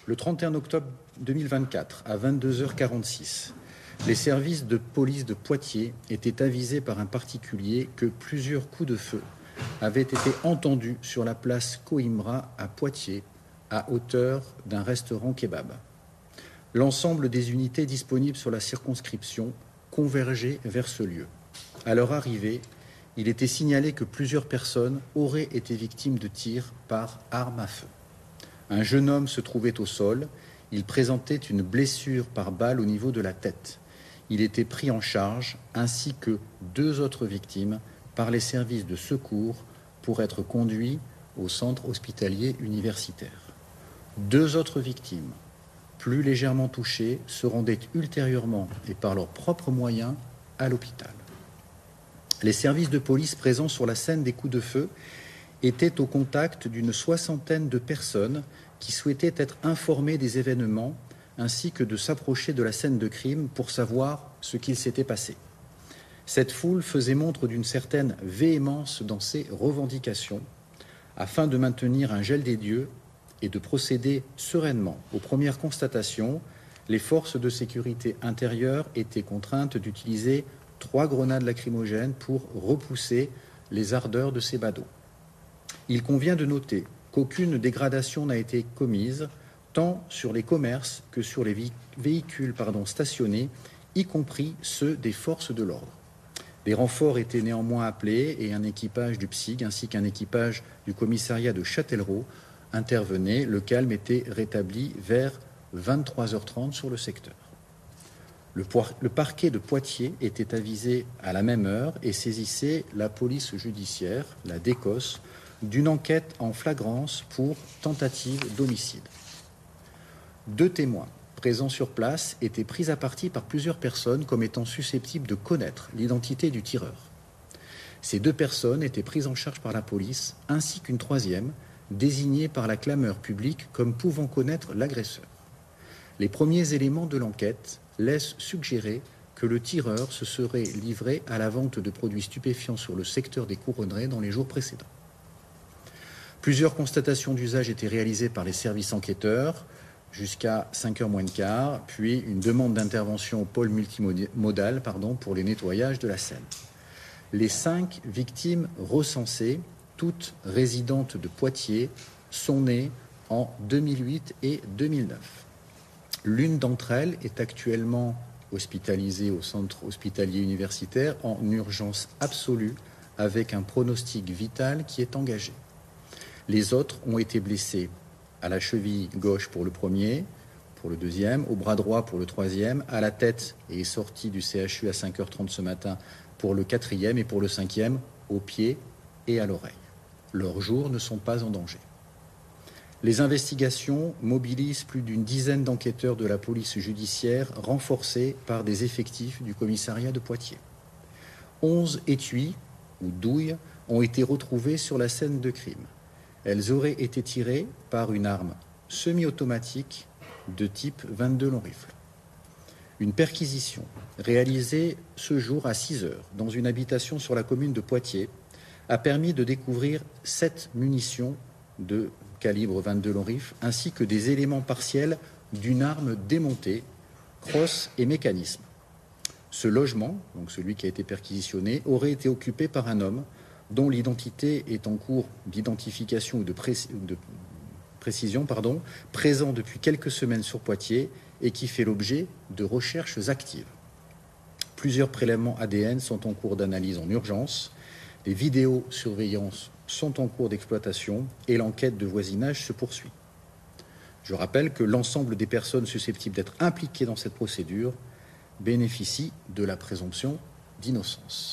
Le 31 octobre 2024, à 22h46, les services de police de Poitiers étaient avisés par un particulier que plusieurs coups de feu avaient été entendus sur la place Coimbra à Poitiers, à hauteur d'un restaurant kebab. L'ensemble des unités disponibles sur la circonscription convergeaient vers ce lieu. À leur arrivée, il était signalé que plusieurs personnes auraient été victimes de tirs par arme à feu. Un jeune homme se trouvait au sol. Il présentait une blessure par balle au niveau de la tête. Il était pris en charge, ainsi que 2 autres victimes, par les services de secours pour être conduits au centre hospitalier universitaire. 2 autres victimes, plus légèrement touchées, se rendaient ultérieurement et par leurs propres moyens à l'hôpital. Les services de police présents sur la scène des coups de feu étaient au contact d'une 60aine de personnes qui souhaitaient être informées des événements ainsi que de s'approcher de la scène de crime pour savoir ce qu'il s'était passé. Cette foule faisait montre d'une certaine véhémence dans ses revendications afin de maintenir un gel des lieux et de procéder sereinement aux premières constatations. Les forces de sécurité intérieure étaient contraintes d'utiliser 3 grenades lacrymogènes pour repousser les ardeurs de ces badauds. Il convient de noter qu'aucune dégradation n'a été commise, tant sur les commerces que sur les véhicules stationnés, y compris ceux des forces de l'ordre. Des renforts étaient néanmoins appelés et un équipage du PSIG ainsi qu'un équipage du commissariat de Châtellerault intervenaient. Le calme était rétabli vers 23h30 sur le secteur. Le parquet de Poitiers était avisé à la même heure et saisissait la police judiciaire, la DECOS, d'une enquête en flagrance pour tentative d'homicide. 2 témoins présents sur place étaient pris à partie par plusieurs personnes comme étant susceptibles de connaître l'identité du tireur. Ces 2 personnes étaient prises en charge par la police, ainsi qu'une 3e, désignée par la clameur publique comme pouvant connaître l'agresseur. Les premiers éléments de l'enquête laissent suggérer que le tireur se serait livré à la vente de produits stupéfiants sur le secteur des Couronneries dans les jours précédents. Plusieurs constatations d'usage étaient réalisées par les services enquêteurs jusqu'à 5h moins le quart, puis une demande d'intervention au pôle multimodal pour les nettoyages de la Seine. Les 5 victimes recensées, toutes résidentes de Poitiers, sont nées en 2008 et 2009. L'une d'entre elles est actuellement hospitalisée au centre hospitalier universitaire en urgence absolue avec un pronostic vital qui est engagé. Les autres ont été blessés à la cheville gauche pour le premier, pour le deuxième, au bras droit pour le troisième, à la tête et est sorti du CHU à 5h30 ce matin pour le quatrième et pour le cinquième, au pied et à l'oreille. Leurs jours ne sont pas en danger. Les investigations mobilisent plus d'une dizaine d'enquêteurs de la police judiciaire renforcés par des effectifs du commissariat de Poitiers. 11 étuis ou douilles ont été retrouvés sur la scène de crime. Elles auraient été tirées par une arme semi-automatique de type 22 long rifle. Une perquisition réalisée ce jour à 6h dans une habitation sur la commune de Poitiers a permis de découvrir 7 munitions de calibre 22 long rifle ainsi que des éléments partiels d'une arme démontée, crosse et mécanisme. Ce logement, donc celui qui a été perquisitionné, aurait été occupé par un homme dont l'identité est en cours d'identification ou de précision, présent depuis quelques semaines sur Poitiers et qui fait l'objet de recherches actives. Plusieurs prélèvements ADN sont en cours d'analyse en urgence. Les vidéosurveillances sont en cours d'exploitation et l'enquête de voisinage se poursuit. Je rappelle que l'ensemble des personnes susceptibles d'être impliquées dans cette procédure bénéficient de la présomption d'innocence.